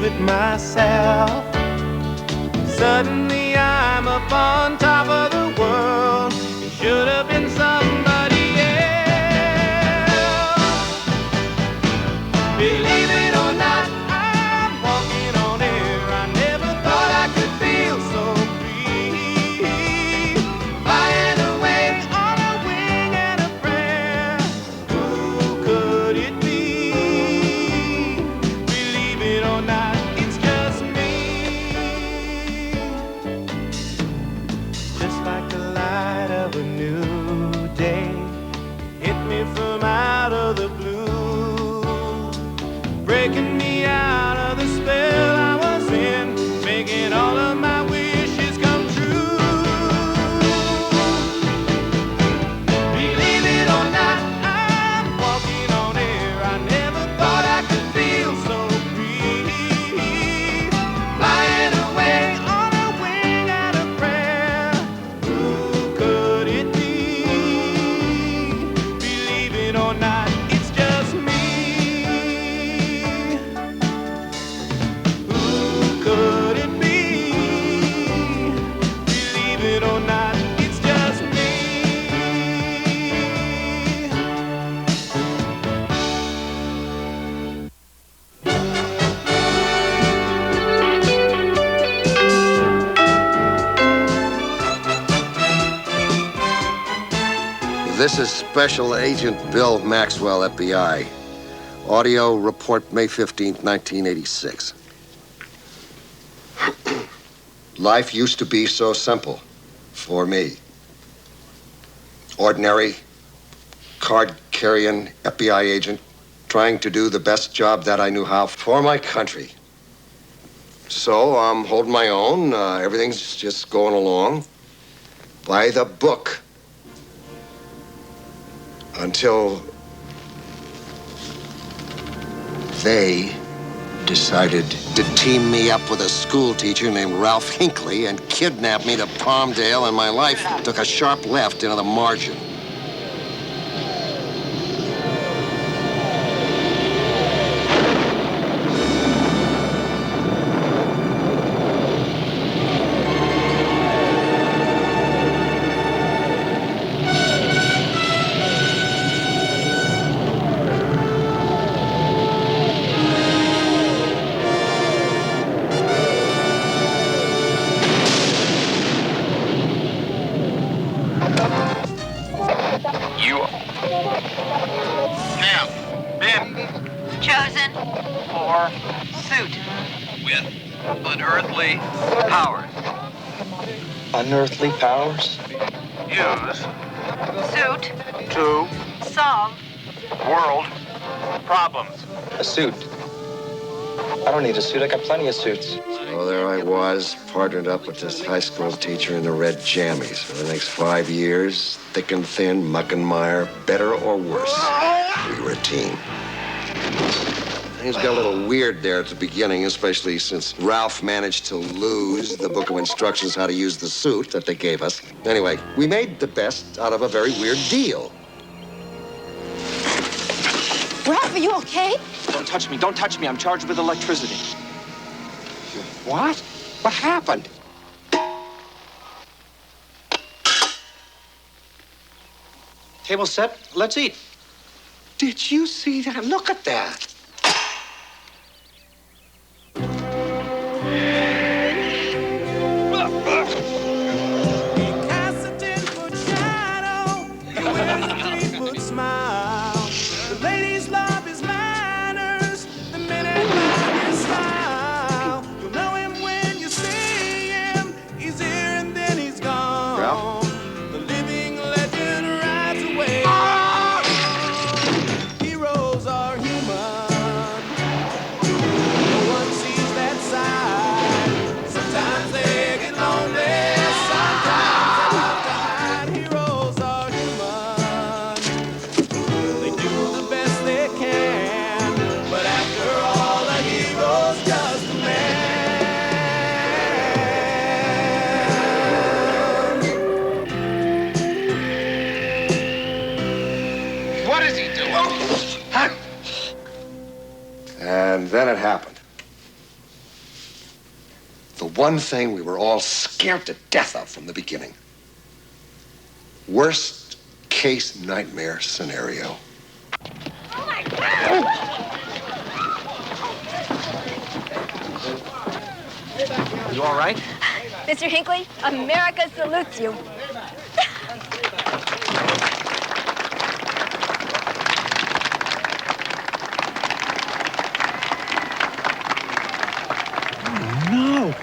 it myself. Suddenly I'm up on top of the world. It should have been somebody else. Believe it or not, I'm walking on air. I never thought I could feel so free. Flying away on a wing and a prayer. Who could it be? Believe it or not, it's just me. Just like the light of a new day, hit me from out of the blue, breaking me out of the spell I was in, making all of my wishes come true. Believe it or not, I'm walking on air. I never thought I could feel so free. Flying away on a wing and a prayer. Who could it be? Believe it or not, it's just me. Who could it be? Believe it or not, it's just me. This is Special Agent Bill Maxwell, FBI. Audio report May 15th, 1986. Life used to be so simple for me. Ordinary, card-carrying FBI agent trying to do the best job that I knew how for my country. So I'm holding my own. Everything's just going along by the book. Until they decided to team me up with a school teacher named Ralph Hinckley and kidnap me to Palmdale, and my life took a sharp left into the margin. You have been Chosen for suit. with unearthly powers. Unearthly powers? Use Suit. to Solve. world problems. A suit. I don't need a suit. I got plenty of suits. So there I was, partnered up with this high school teacher in the red jammies for the next 5 years, thick and thin, muck and mire, better or worse. We were a team. Things got a little weird there at the beginning, especially since Ralph managed to lose the book of instructions how to use the suit that they gave us. Anyway, we made the best out of a very weird deal. Ralph, are you okay? Don't touch me. Don't touch me. I'm charged with electricity. What? What happened? Table set. Let's eat. Did you see that? Look at that. Cast a 10-foot shadow, you wear a 3-foot smile. The ladies love his manners, the men admire his style. You'll know him when you see him. He's here and then he's gone. Ralph? The living legend rides away. Heroes are human. one thing we were all scared to death of from the beginning. Worst case nightmare scenario. Oh my God! You all right? Mr. Hinckley, America salutes you. No.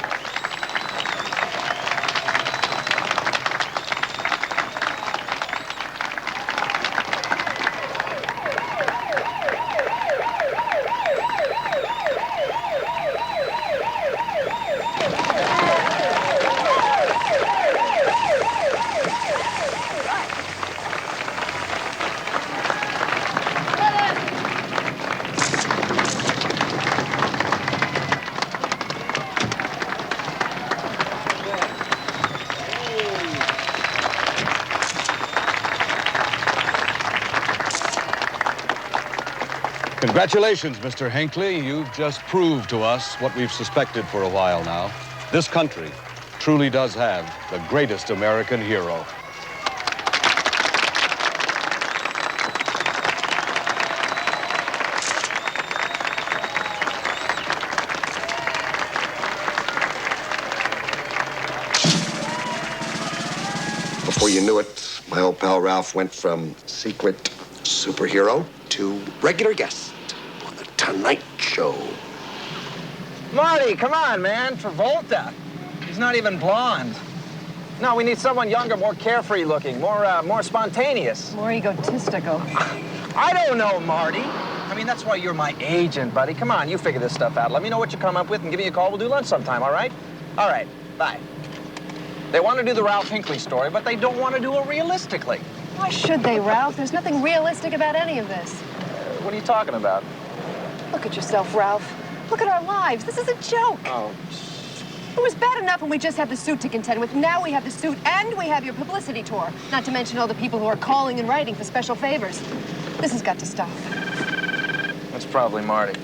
Congratulations, Mr. Hinckley. You've just proved to us what we've suspected for a while now. This country truly does have the greatest American hero. Before you knew it, my old pal Ralph went from secret superhero to regular guest on the Tonight Show. Marty, come on, man. Travolta. He's not even blonde. No, we need someone younger, more carefree looking, more spontaneous. More egotistical. I don't know, Marty. I mean, that's why you're my agent, buddy. Come on, you figure this stuff out. Let me know what you come up with and give me a call. We'll do lunch sometime, all right? All right, bye. They want to do the Ralph Hinckley story, but they don't want to do it realistically. Why should they, Ralph? There's nothing realistic about any of this. What are you talking about? Look at yourself, Ralph. Look at our lives. This is a joke. Oh. It was bad enough when we just had the suit to contend with. Now we have the suit and we have your publicity tour. Not to mention all the people who are calling and writing for special favors. This has got to stop. That's probably Marty.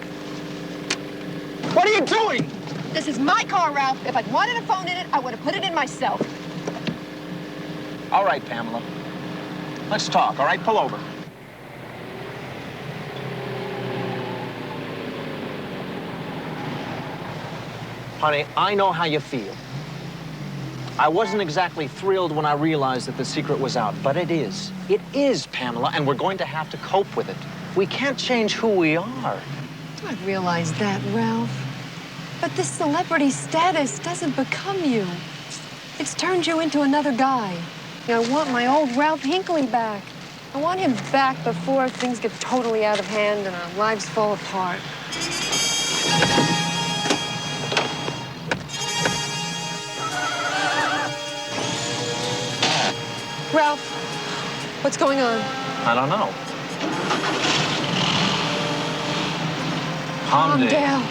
What are you doing? This is my car, Ralph. If I'd wanted a phone in it, I would have put it in myself. All right, Pamela. Let's talk, all right? Pull over. Honey, I know how you feel. I wasn't exactly thrilled when I realized that the secret was out, but it is. It is, Pamela, and we're going to have to cope with it. We can't change who we are. I realize that, Ralph. But this celebrity status doesn't become you. It's turned you into another guy. I want my old Ralph Hinckley back. I want him back before things get totally out of hand and our lives fall apart. Ralph, what's going on? I don't know. Calm down.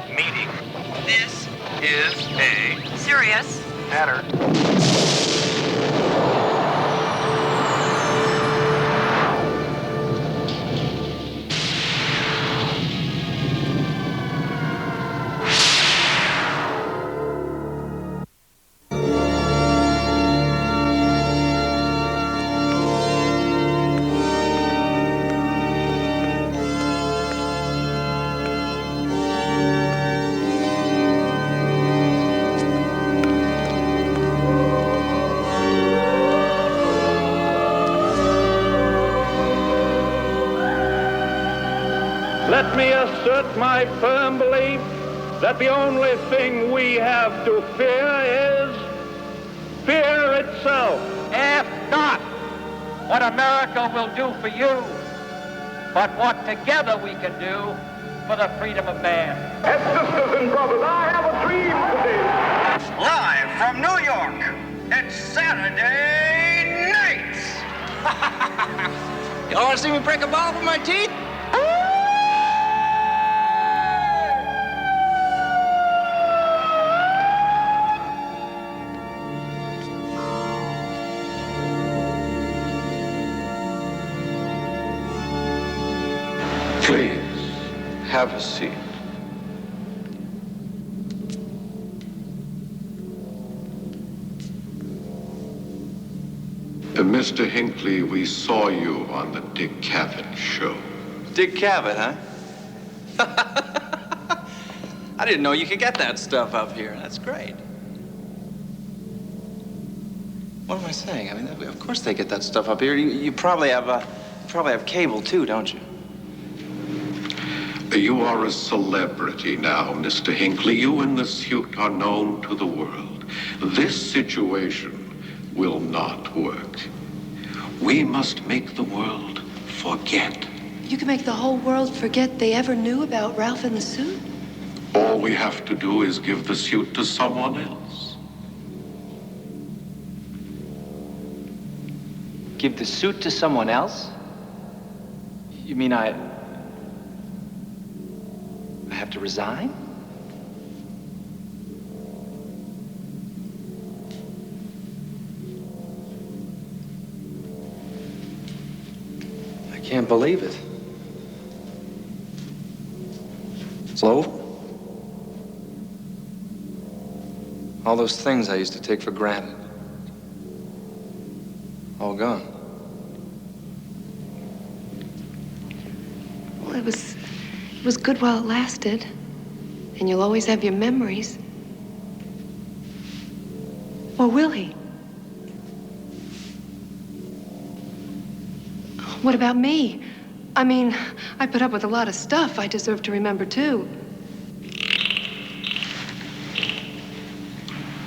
Meeting. This is a Serious. matter. Let me assert my firm belief that the only thing we have to fear is fear itself. Ask not what America will do for you, but what together we can do for the freedom of man. And sisters and brothers, I have a dream today. Live from New York, it's Saturday night. Y'all want to see me break a bottle with my teeth? Please, have a seat. Mr. Hinckley, we saw you on the Dick Cavett show. Dick Cavett, huh? I didn't know you could get that stuff up here. That's great. What am I saying? I mean, of course they get that stuff up here. You probably have cable too, don't you? You are a celebrity now, Mr. Hinckley. You and the suit are known to the world. This situation will not work. We must make the world forget. You can make the whole world forget they ever knew about Ralph in the suit? All we have to do is give the suit to someone else. Give the suit to someone else? You mean I have to resign? I can't believe it. It's over. All those things I used to take for granted. All gone. Well, it was good while it lasted. And you'll always have your memories. Or will he? What about me? I mean, I put up with a lot of stuff I deserve to remember, too.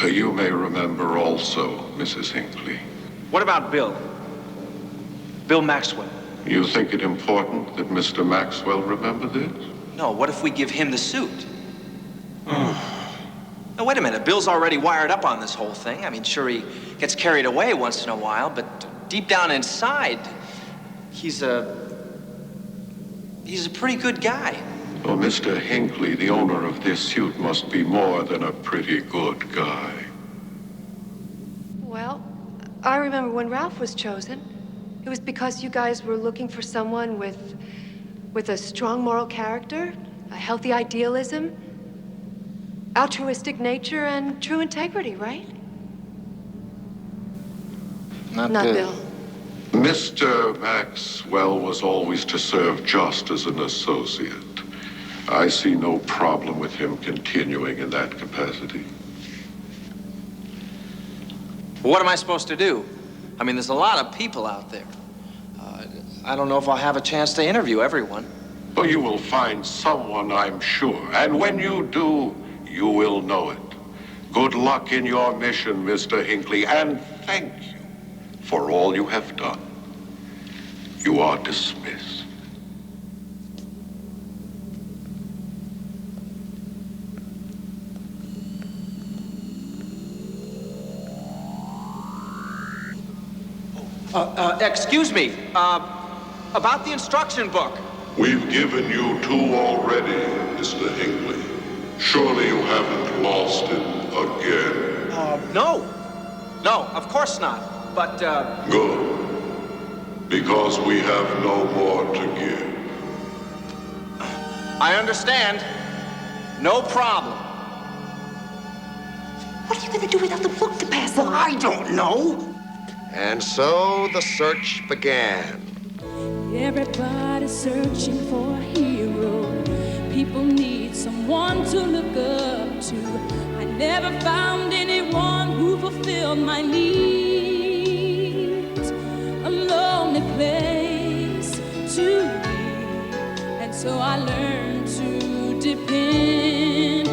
You may remember also, Mrs. Hinckley. What about Bill? Bill Maxwell. You think it important that Mr. Maxwell remember this? No, what if we give him the suit? Now, wait a minute. Bill's already wired up on this whole thing. I mean, sure, he gets carried away once in a while, but deep down inside, he's a pretty good guy. Well, Mr. Hinckley, the owner of this suit, must be more than a pretty good guy. Well, I remember when Ralph was chosen. It was because you guys were looking for someone with a strong moral character, a healthy idealism, altruistic nature, and true integrity, right? Not Bill. Mr. Maxwell was always to serve just as an associate. I see no problem with him continuing in that capacity. What am I supposed to do? I mean, there's a lot of people out there. I don't know if I'll have a chance to interview everyone. Well, you will find someone, I'm sure. And when you do, you will know it. Good luck in your mission, Mr. Hinckley, and thank you for all you have done. You are dismissed. Excuse me, about the instruction book. We've given you 2 already, Mr. Hinckley. Surely you haven't lost it again. No, of course not, but, Good. Because we have no more to give. I understand. No problem. What are you gonna do without the book to pass on? I don't know. And so the search began. Everybody's searching for a hero. People need someone to look up to. I never found anyone who fulfilled my needs. A lonely place to be. And so I learned to depend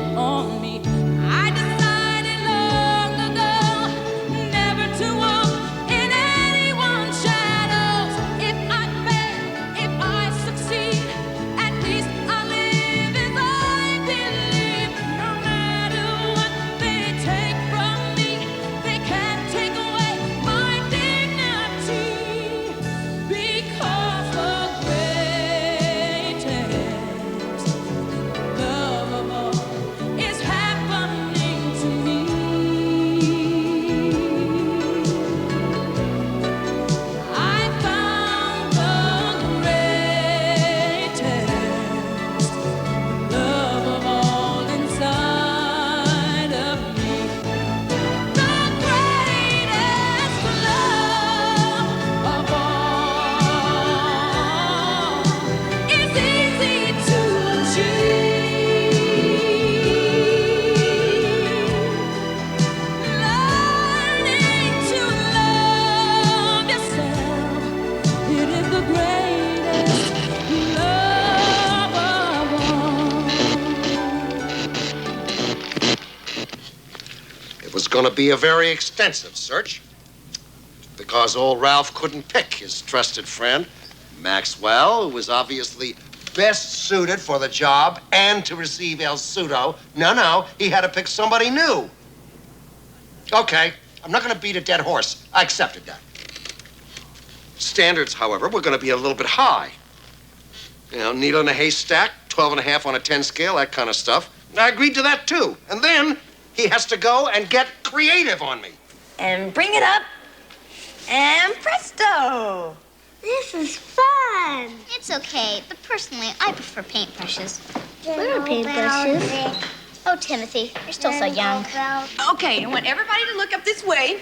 going to be a very extensive search because old Ralph couldn't pick his trusted friend, Maxwell, who was obviously best suited for the job and to receive El Pseudo. No, he had to pick somebody new. Okay, I'm not going to beat a dead horse. I accepted that. Standards, however, were going to be a little bit high. You know, needle in a haystack, 12.5 on a 10 scale, that kind of stuff. And I agreed to that, too. And then he has to go and get creative on me. And bring it up. And presto. This is fun. It's okay, but personally, I prefer paintbrushes. What are paintbrushes? Oh, Timothy, you're still so young. Okay, I want everybody to look up this way.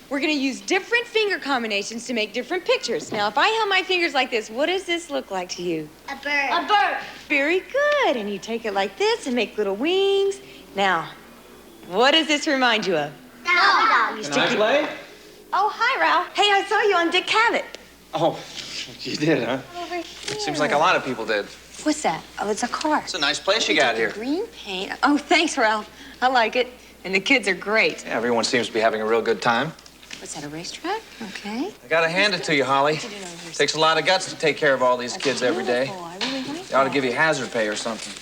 We're going to use different finger combinations to make different pictures. Now, if I held my fingers like this, what does this look like to you? A bird. A bird. Very good. And you take it like this and make little wings. Now, what does this remind you of? Dog. Can I play? Oh, hi, Ralph. Hey, I saw you on Dick Cavett. Oh, you did, huh? Over here. Seems like a lot of people did. What's that? Oh, it's a car. It's a nice place you got here. Green paint. Oh, thanks, Ralph. I like it. And the kids are great. Yeah, everyone seems to be having a real good time. What's that, a racetrack? Okay. I gotta hand it to you, Holly. Takes a lot of guts to take care of all these kids every day. I really like They ought to give you hazard pay or something.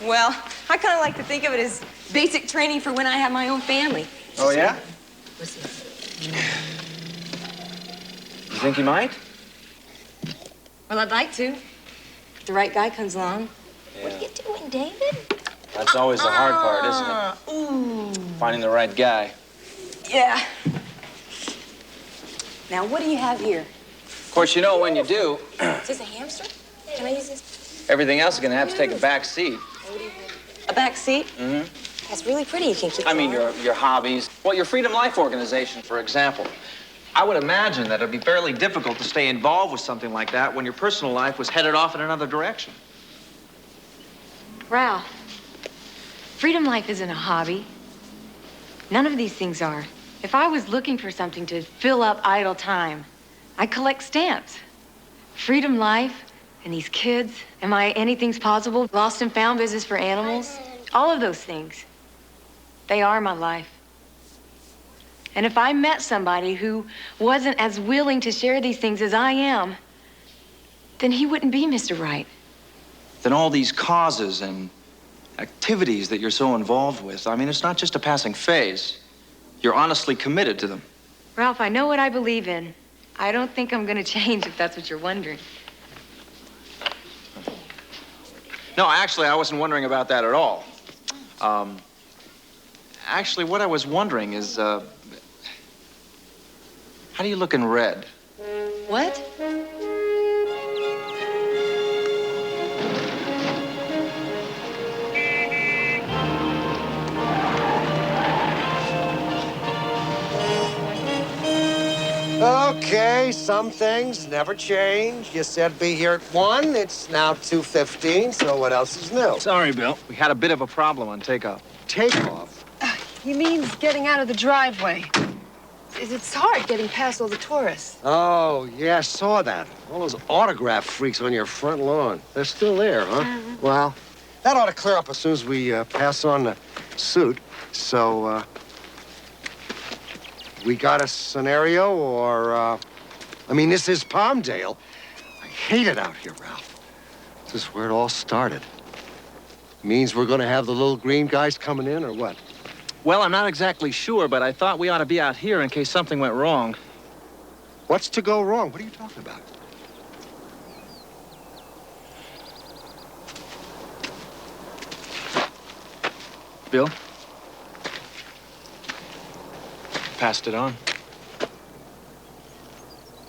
Well, I kind of like to think of it as basic training for when I have my own family. Oh, yeah? What's this? You think you might? Well, I'd like to. If the right guy comes along. Yeah. What are you doing, David? That's always the hard part, isn't it? Ooh. Finding the right guy. Yeah. Now, what do you have here? Of course, you know when you do, Is this a hamster? Can I use this? everything else is gonna have to take a back seat. A back seat? Mm-hmm. That's really pretty. You can keep I mean, your hobbies. Well, your Freedom Life organization, for example. I would imagine that it'd be fairly difficult to stay involved with something like that when your personal life was headed off in another direction. Ralph, Freedom Life isn't a hobby. None of these things are. If I was looking for something to fill up idle time, I collect stamps. Freedom Life and these kids and my Anything's Possible, Lost and Found business for animals, all of those things, they are my life. And if I met somebody who wasn't as willing to share these things as I am, then he wouldn't be Mr. Right. Then all these causes and activities that you're so involved with, I mean, it's not just a passing phase. You're honestly committed to them. Ralph, I know what I believe in. I don't think I'm going to change, if that's what you're wondering. No, actually, I wasn't wondering about that at all. Actually, what I was wondering is, how do you look in red? What? Okay, some things never change. You said be here at 1. It's now 2:15, so what else is new? Sorry, Bill. We had a bit of a problem on takeoff. Takeoff? He means getting out of the driveway. It's hard getting past all the tourists. Oh, yeah, I saw that. All those autograph freaks on your front lawn. They're still there, huh? Well, that ought to clear up as soon as we pass on the suit. So, we got a scenario, or, I mean, this is Palmdale. I hate it out here, Ralph. This is where it all started. Means we're gonna have the little green guys coming in, or what? Well, I'm not exactly sure, but I thought we ought to be out here in case something went wrong. What's to go wrong? What are you talking about? Bill? Passed it on.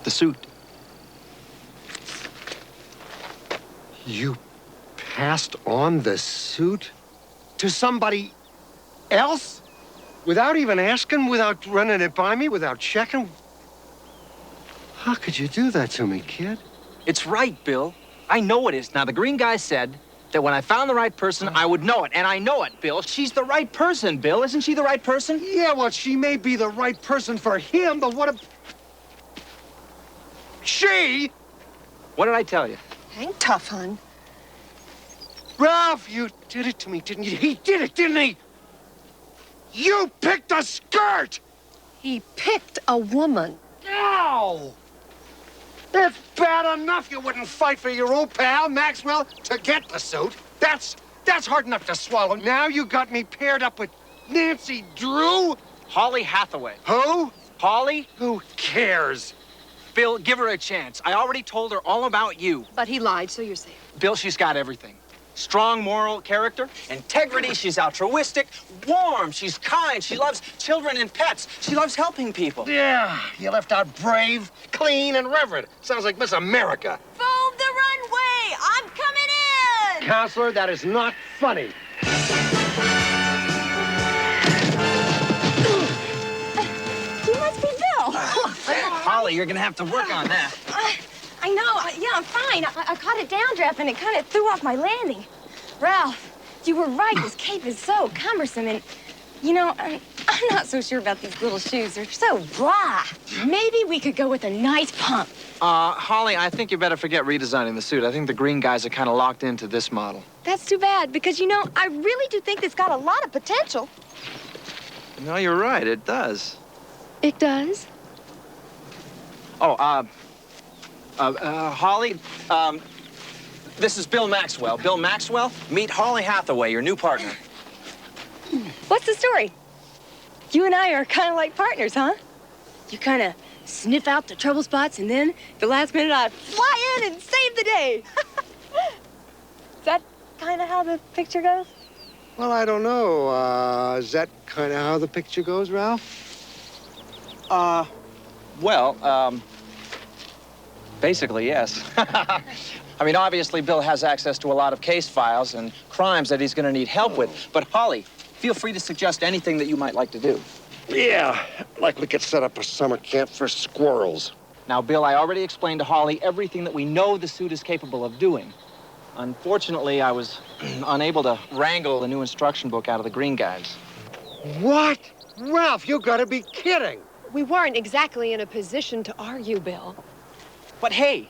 The suit. You passed on the suit to somebody else? Without even asking, without running it by me, without checking? How could you do that to me, kid? It's right, Bill. I know it is. Now, the green guy said that when I found the right person, I would know it. And I know it, Bill. She's the right person, Bill. Isn't she the right person? Yeah, well, she may be the right person for him, but what if... She? What did I tell you? Hang tough, hon. Ralph, you did it to me, didn't you? He did it, didn't he? You picked a skirt! He picked a woman. Ow! That's bad enough you wouldn't fight for your old pal, Maxwell, to get the suit. That's hard enough to swallow. Now you got me paired up with Nancy Drew? Holly Hathaway. Who? Holly? Who cares? Bill, give her a chance. I already told her all about you. But he lied, so you're safe. Bill, she's got everything. Strong moral character, integrity, she's altruistic, warm, she's kind, she loves children and pets, she loves helping people. Yeah, you left out brave, clean, and reverent. Sounds like Miss America. Foam the runway! I'm coming in! Counselor, that is not funny. You must be Bill. Holly, you're gonna have to work on that. I know. Yeah, I'm fine. I caught a downdraft and it kind of threw off my landing. Ralph, you were right. This cape is so cumbersome and, you know, I'm not so sure about these little shoes. They're so blah. Maybe we could go with a nice pump. Holly, I think you better forget redesigning the suit. I think the green guys are kind of locked into this model. That's too bad because, you know, I really do think it's got a lot of potential. No, you're right. It does. It does? Oh, Holly, this is Bill Maxwell. Bill Maxwell, meet Holly Hathaway, your new partner. What's the story? You and I are kind of like partners, huh? You kind of sniff out the trouble spots, and then the last minute I fly in and save the day. Is that kind of how the picture goes? Well, I don't know. Is that kind of how the picture goes, Ralph? Basically, yes. I mean, obviously, Bill has access to a lot of case files and crimes that he's going to need help with. But, Holly, feel free to suggest anything that you might like to do. Yeah, like we could set up a summer camp for squirrels. Now, Bill, I already explained to Holly everything that we know the suit is capable of doing. Unfortunately, I was unable to wrangle the new instruction book out of the green guys. What? Ralph, you gotta be kidding. We weren't exactly in a position to argue, Bill. But hey,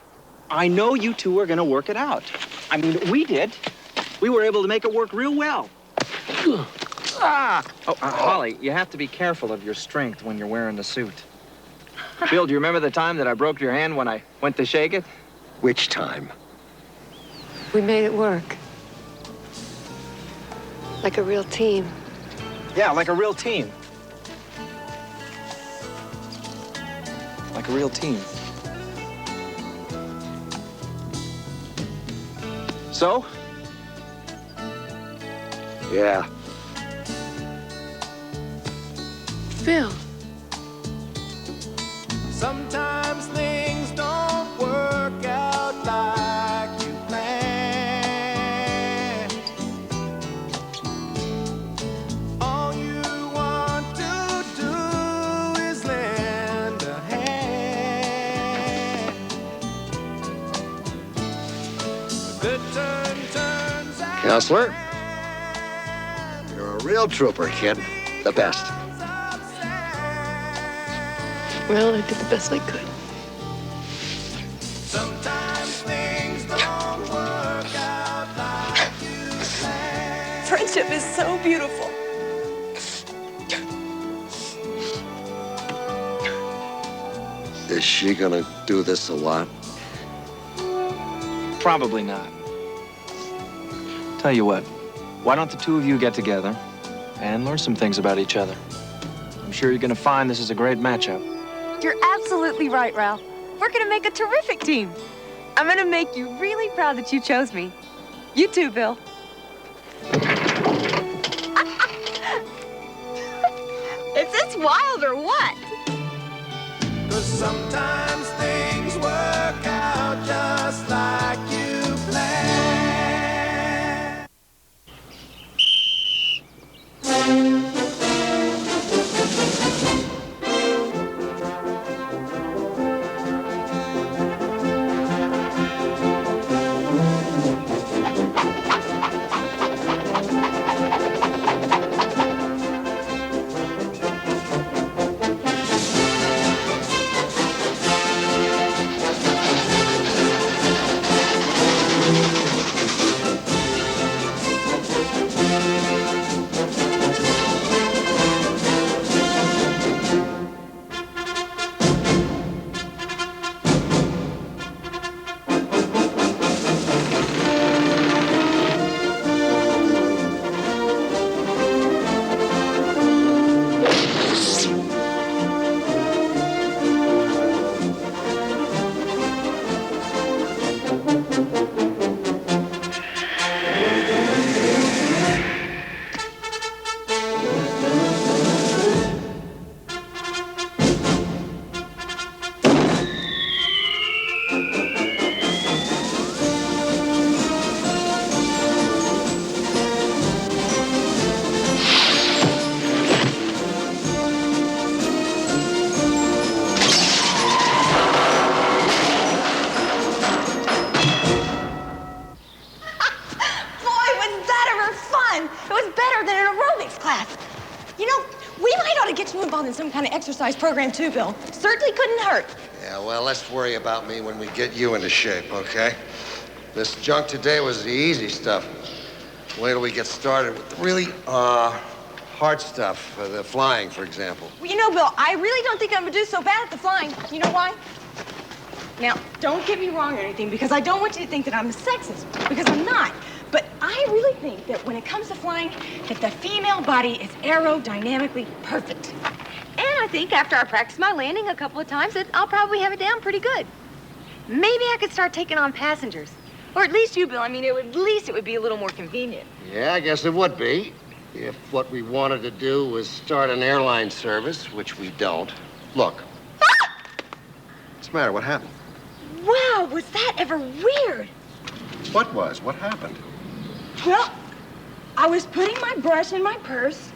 I know you two are gonna work it out. I mean, we did. We were able to make it work real well. Holly, you have to be careful of your strength when you're wearing the suit. Bill, do you remember the time that I broke your hand when I went to shake it? Which time? We made it work. Like a real team. Yeah, like a real team. Like a real team. So? Yeah. Bill. Sometimes things don't work out like you plan. All you want to do is lend a hand. A good turn turns out. Counselor, you're a real trooper, kid. The best. Well, I did the best I could. Sometimes things don't work out like you planned. Friendship is so beautiful. Is she gonna do this a lot? Probably not. Tell you what, why don't the two of you get together and learn some things about each other? I'm sure you're gonna find this is a great matchup. You're absolutely right, Ralph. We're gonna make a terrific team. I'm gonna make you really proud that you chose me. You too, Bill. Is this wild or what? 'Cause sometimes things work out just like you planned. class. You know, we might ought to get you involved in some kind of exercise program too, Bill. Certainly couldn't hurt. Yeah, well, let's worry about me when we get you into shape, okay? This junk today was the easy stuff. Wait till we get started with the really, hard stuff. The flying, for example. Well, you know, Bill, I really don't think I'm gonna do so bad at the flying. You know why? Now, don't get me wrong or anything, because I don't want you to think that I'm a sexist, because I'm not. But I really think that when it comes to flying, that the female body is aerodynamically perfect. And I think after I practice my landing a couple of times, that I'll probably have it down pretty good. Maybe I could start taking on passengers. Or at least you, Bill. I mean, at least it would be a little more convenient. Yeah, I guess it would be. If what we wanted to do was start an airline service, which we don't. Look. What's the matter? What happened? Wow, was that ever weird? What was? What happened? Well, I was putting my brush in my purse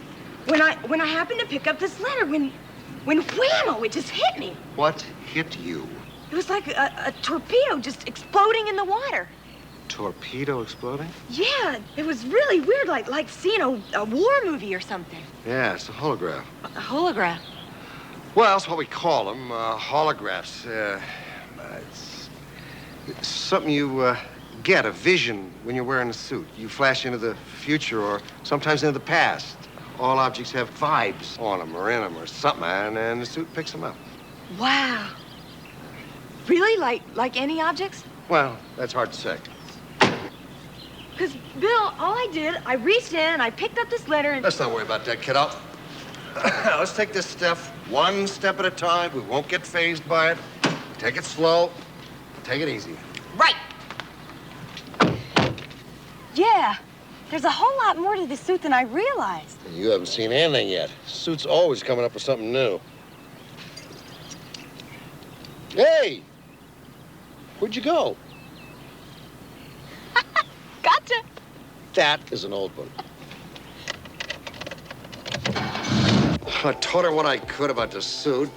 when I happened to pick up this letter when whammo, it just hit me. What hit you? It was like a torpedo just exploding in the water. Torpedo exploding? Yeah, it was really weird, like seeing a war movie or something. Yeah, it's a holograph. A holograph? Well, that's what we call them, holographs. It's something you get, a vision, when you're wearing a suit. You flash into the future or sometimes into the past. All objects have vibes on them or in them or something, and the suit picks them up. Wow. Really? Like any objects? Well, that's hard to say. Because, Bill, all I did, I reached in, I picked up this letter and... Let's not worry about that, kiddo. Let's take this stuff one step at a time. We won't get fazed by it. Take it slow. Take it easy. Right. Yeah, there's a whole lot more to this suit than I realized. You haven't seen anything yet. Suit's always coming up with something new. Hey! Where'd you go? Gotcha. That is an old one. I taught her what I could about the suit.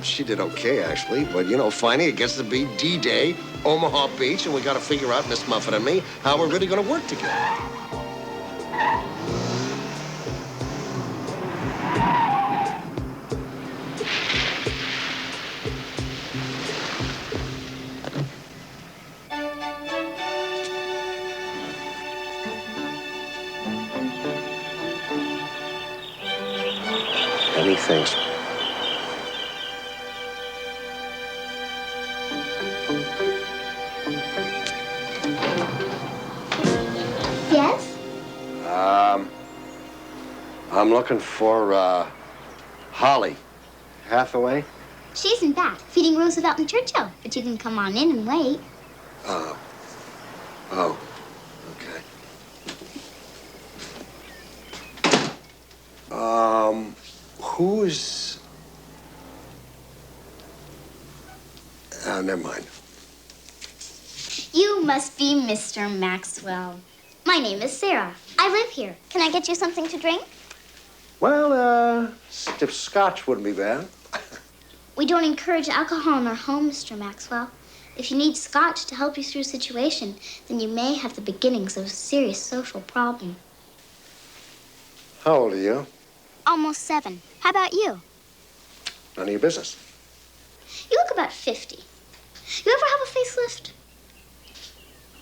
She did okay, actually. But, you know, finally it gets to be D-Day, Omaha Beach, and we got to figure out, Miss Muffet and me, how we're really going to work together. Things. Yes? I'm looking for, Holly Hathaway. She's in back, feeding Roosevelt and Churchill, but you can come on in and wait. Oh, okay. Who's... never mind. You must be Mr. Maxwell. My name is Sarah. I live here. Can I get you something to drink? Well, stiff scotch wouldn't be bad. We don't encourage alcohol in our home, Mr. Maxwell. If you need scotch to help you through a situation, then you may have the beginnings of a serious social problem. How old are you? Almost 7. How about you? None of your business. You look about 50. You ever have a facelift?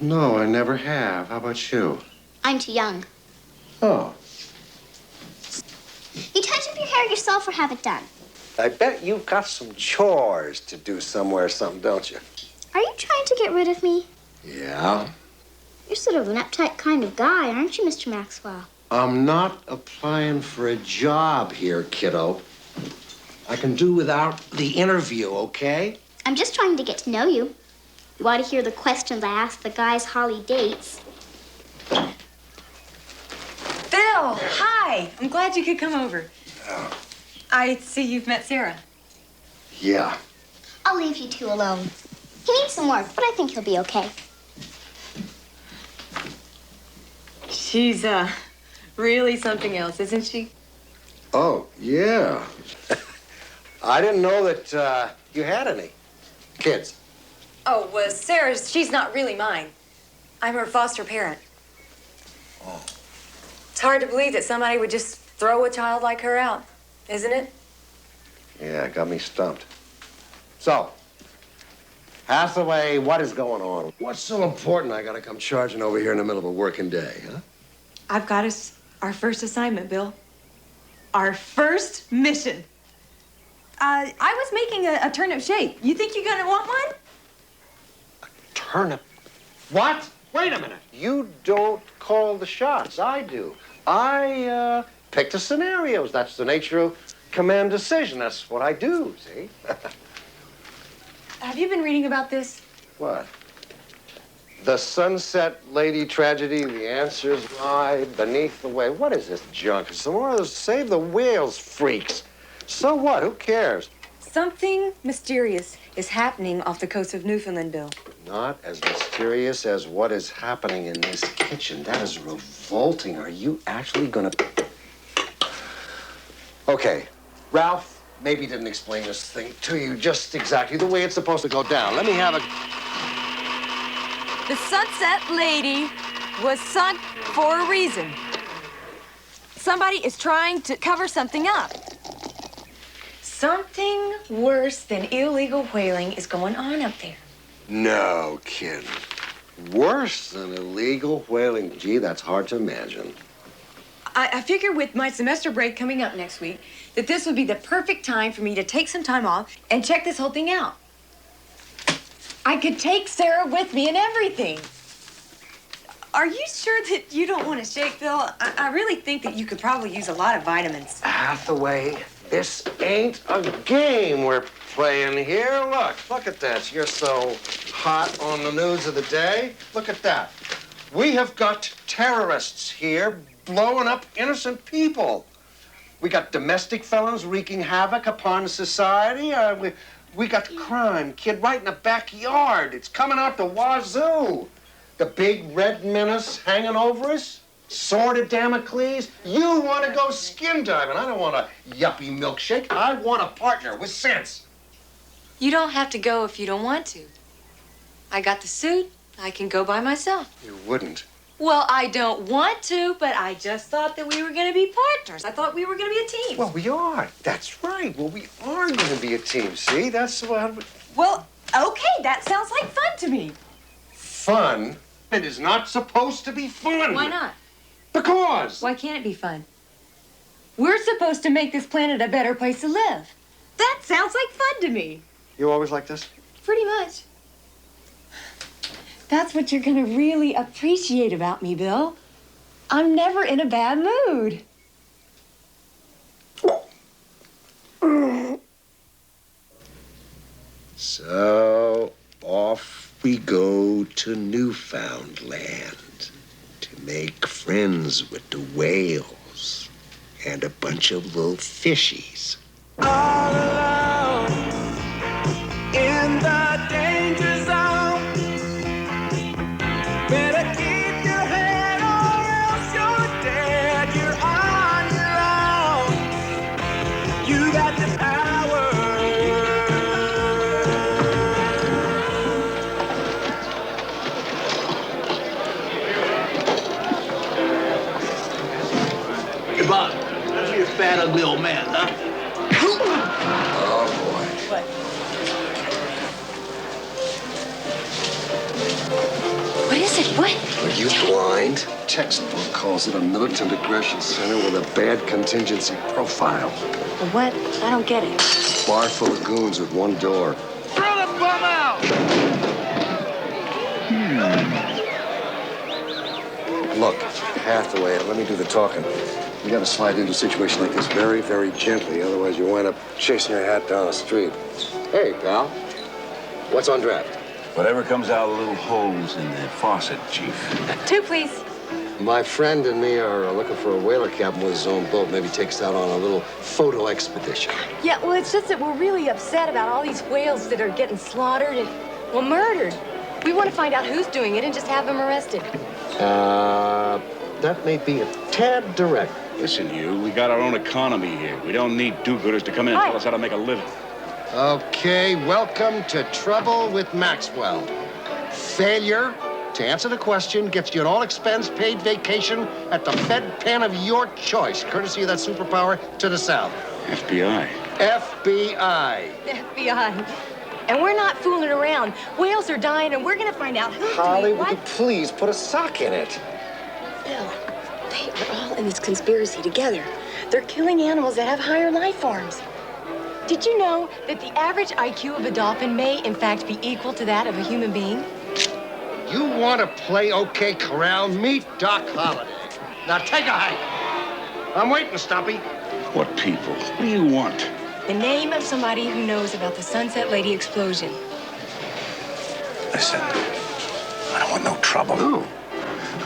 No, I never have. How about you? I'm too young. Oh. You touch up your hair yourself or have it done? I bet you've got some chores to do somewhere or something, don't you? Are you trying to get rid of me? Yeah. You're sort of an uptight kind of guy, aren't you, Mr. Maxwell? I'm not applying for a job here, kiddo. I can do without the interview, okay? I'm just trying to get to know you. You ought to hear the questions I ask the guys Holly dates. Phil, hi. I'm glad you could come over. I see you've met Sarah. Yeah. I'll leave you two alone. He needs some work, but I think he'll be okay. She's, really something else, isn't she? Oh, yeah. I didn't know that you had any kids. Oh, well, she's not really mine. I'm her foster parent. Oh. It's hard to believe that somebody would just throw a child like her out, isn't it? Yeah, got me stumped. So, Hathaway, what is going on? What's so important I gotta come charging over here in the middle of a working day, huh? I've got us our first assignment, Bill. Our first mission. I was making a turnip shake. You think you're gonna want one? Turnip? What? Wait a minute. You don't call the shots. I do. I pick the scenarios. That's the nature of command decision. That's what I do, see? Have you been reading about this? What? The Sunset Lady tragedy, the answers lie beneath the wave. What is this junk? It's some more of those Save the Whales freaks. So what? Who cares? Something mysterious is happening off the coast of Newfoundland, Bill. Not as mysterious as what is happening in this kitchen. That is revolting. Are you actually gonna... Okay, Ralph maybe didn't explain this thing to you just exactly the way it's supposed to go down. Let me have a... The Sunset Lady was sunk for a reason. Somebody is trying to cover something up. Something worse than illegal whaling is going on up there. No kidding. Worse than illegal whaling. Gee, that's hard to imagine. I figure with my semester break coming up next week that this would be the perfect time for me to take some time off and check this whole thing out. I could take Sarah with me and everything. Are you sure that you don't want to shake, Bill? I really think that you could probably use a lot of vitamins. Hathaway, this ain't a game we're playing here. Look at this. You're so hot on the news of the day. Look at that. We have got terrorists here blowing up innocent people. We got domestic felons wreaking havoc upon society. We got the crime kid right in the backyard. It's coming out the wazoo. The big red menace hanging over us. Sword of Damocles. You want to go skin diving. I don't want a yuppie milkshake. I want a partner with sense. You don't have to go if you don't want to. I got the suit. I can go by myself. You wouldn't. Well, I don't want to, but I just thought that we were going to be partners. I thought we were going to be a team. Well, we are. That's right. Well, we are going to be a team. See, that's what... Well, okay, that sounds like fun to me. Fun? It is not supposed to be fun. Why not? Because. Why can't it be fun? We're supposed to make this planet a better place to live. That sounds like fun to me. You always like this? Pretty much. That's what you're gonna really appreciate about me, Bill. I'm never in a bad mood. So, off we go to Newfoundland to make friends with the whales and a bunch of little fishies. All alone in the danger zone. Better keep your head or else you're dead. You're on your own. You got the power. Hey, Bob, that's your fat, ugly old man, huh? Oh, boy. What? What is it? What? Are you blind? Textbook calls it a militant aggression center with a bad contingency profile. What? I don't get it. Bar full of goons with one door. Throw the bum out! Look, Hathaway, let me do the talking. You gotta slide into a situation like this very, very gently, otherwise you wind up chasing your hat down the street. Hey, pal. What's on draft? Whatever comes out of the little holes in the faucet, Chief. 2, please. My friend and me are looking for a whaler captain with his own boat. Maybe takes out on a little photo expedition. Yeah, well, it's just that we're really upset about all these whales that are getting slaughtered and, well, murdered. We want to find out who's doing it and just have them arrested. That may be a tad direct. Listen, you, we got our own economy here. We don't need do-gooders to come in and tell us how to make a living. Okay, welcome to Trouble with Maxwell. Failure to answer the question gets you an all-expense-paid vacation at the Fed pen of your choice, courtesy of that superpower to the south. FBI. FBI. FBI. And we're not fooling around. Whales are dying, and we're gonna find out who's Holly, doing would you what. please put a sock in it? Bill, they are all in this conspiracy together. They're killing animals that have higher life forms. Did you know that the average IQ of a dolphin may, in fact, be equal to that of a human being? You want to play OK Corral? Meet Doc Holliday. Now take a hike. I'm waiting, Stumpy. What people? What do you want? The name of somebody who knows about the Sunset Lady explosion. Listen, I don't want no trouble. Who?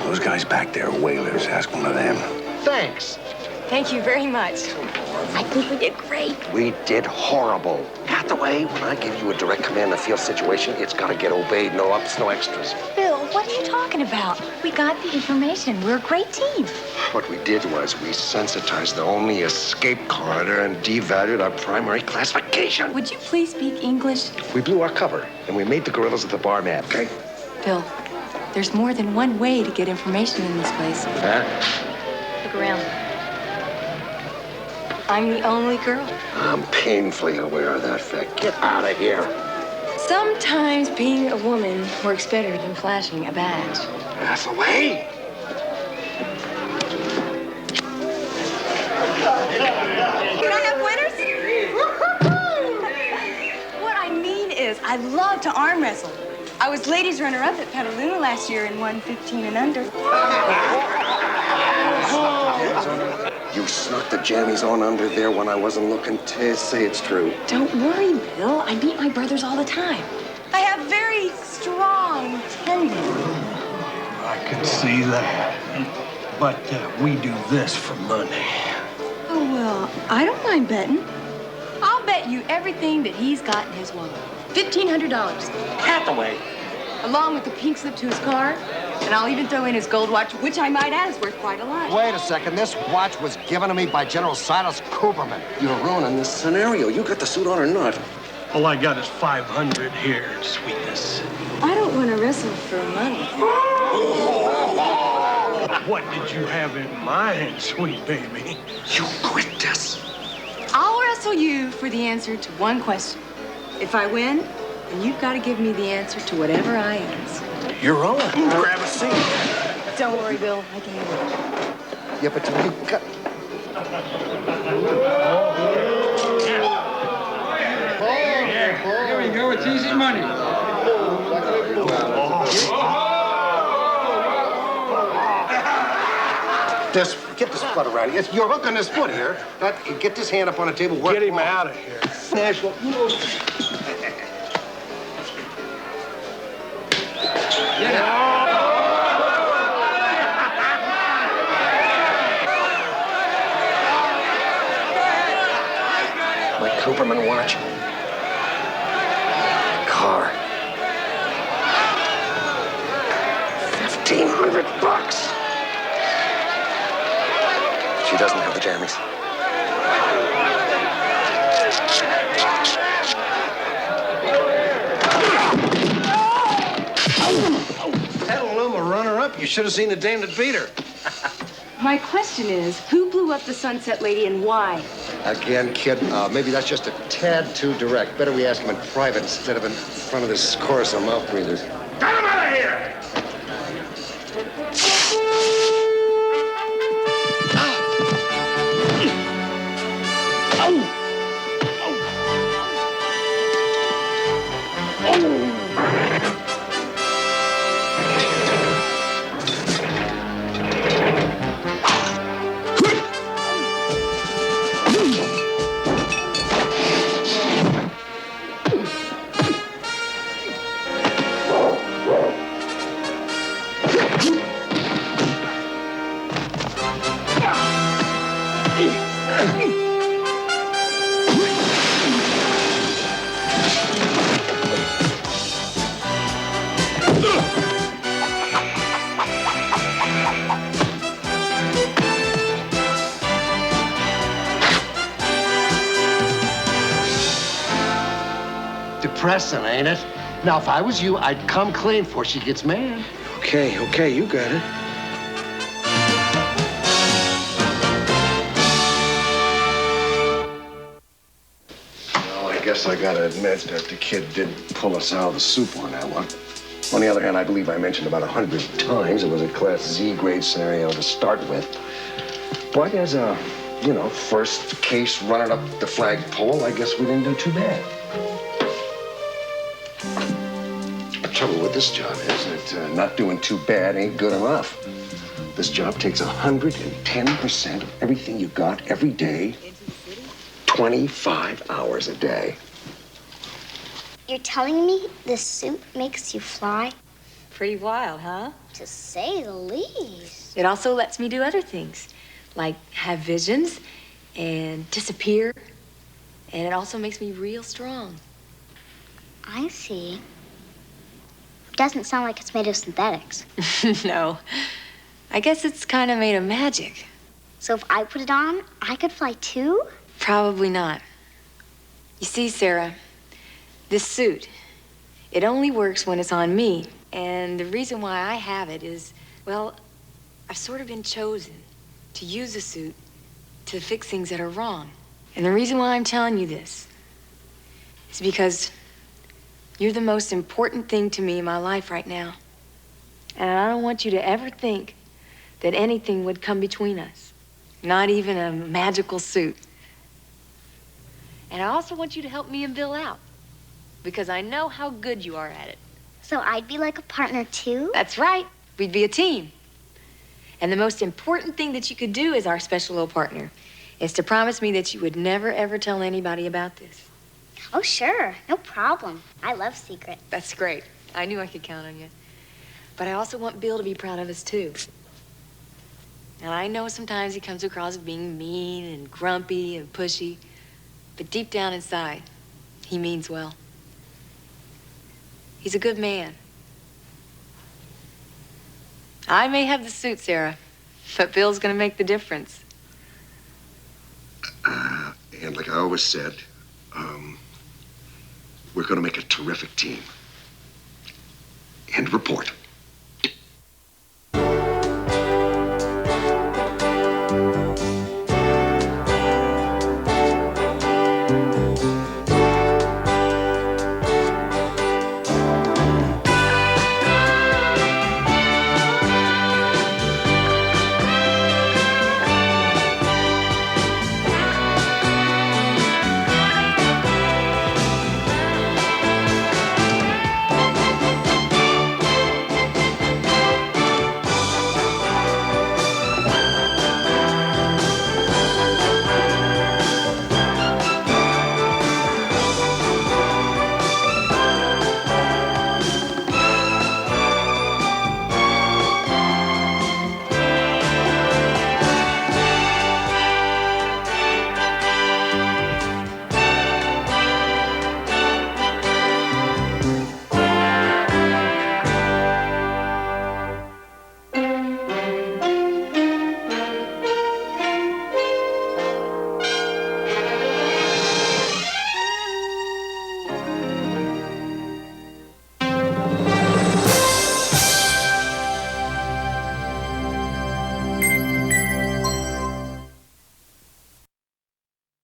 Those guys back there are whalers. Ask one of them. Thanks. Thank you very much. I think we did great. We did horrible. Hathaway, when I give you a direct command of field situation, it's got to get obeyed. No ups, no extras. Bill, what are you talking about? We got the information. We're a great team. What we did was we sensitized the only escape corridor and devalued our primary classification. Would you please speak English? We blew our cover, and we made the gorillas at the bar mad, okay? Bill, there's more than one way to get information in this place. Huh? Look around. I'm the only girl. I'm painfully aware of that fact. Get out of here. Sometimes being a woman works better than flashing a badge. Hathaway! Can I have winners? What I mean is, I love to arm wrestle. I was ladies runner-up at Petaluma last year and won 15 and under. You snuck the jammies on under there when I wasn't looking. Say it's true. Don't worry, Bill. I beat my brothers all the time. I have very strong tendons. I can see that. But we do this for money. Oh, well, I don't mind betting. I'll bet you everything that he's got in his wallet. $1,500. Hathaway! Along with the pink slip to his car. And I'll even throw in his gold watch, which I might add is worth quite a lot. Wait a second. This watch was given to me by General Silas Cooperman. You're ruining this scenario. You got the suit on or not? All I got is 500 here, sweetness. I don't want to wrestle for money. What did you have in mind, sweet baby? You quit this. I'll wrestle you for the answer to one question. If I win, then you've got to give me the answer to whatever I ask. You're on. Grab a seat. Don't worry, Bill. I can handle it. Yeah, but you got... Here we go. It's easy money. Get this blood around you. You're hooking this foot here. Get this hand up on the table. Get him out of here. National. My Cooperman watch. Car. $1,500. She doesn't have the jammies. Petaluma runner-up. You should have seen the dame that beat her. My question is, who blew up the Sunset Lady and why? Again, kid, maybe that's just a tad too direct. Better we ask him in private instead of in front of this chorus of mouth breathers. Get him out of here! Depressing, ain't it? Now, if I was you, I'd come clean before she gets mad. Okay, you got it. Well, I guess I gotta admit that the kid did pull us out of the soup on that one. On the other hand, I believe I mentioned about 100 times it was a Class Z grade scenario to start with. But as a, first case running up the flagpole, I guess we didn't do too bad. The trouble with this job is that not doing too bad ain't good enough. This job takes 110% of everything you got every day, 25 hours a day. You're telling me this suit makes you fly? Pretty wild, huh? To say the least. It also lets me do other things, like have visions and disappear. And it also makes me real strong. I see. Doesn't sound like it's made of synthetics. No. I guess it's kind of made of magic. So if I put it on, I could fly too? Probably not. You see, Sarah, this suit, it only works when it's on me. And the reason why I have it is, well, I've sort of been chosen to use the suit to fix things that are wrong. And the reason why I'm telling you this is because you're the most important thing to me in my life right now. And I don't want you to ever think that anything would come between us. Not even a magical suit. And I also want you to help me and Bill out, because I know how good you are at it. So I'd be like a partner too? That's right. We'd be a team. And the most important thing that you could do as our special little partner is to promise me that you would never, ever tell anybody about this. Oh, sure. No problem. I love secrets. That's great. I knew I could count on you. But I also want Bill to be proud of us, too. And I know sometimes he comes across as being mean and grumpy and pushy, but deep down inside, he means well. He's a good man. I may have the suit, Sarah, but Bill's gonna make the difference. And like I always said, we're gonna make a terrific team. End report.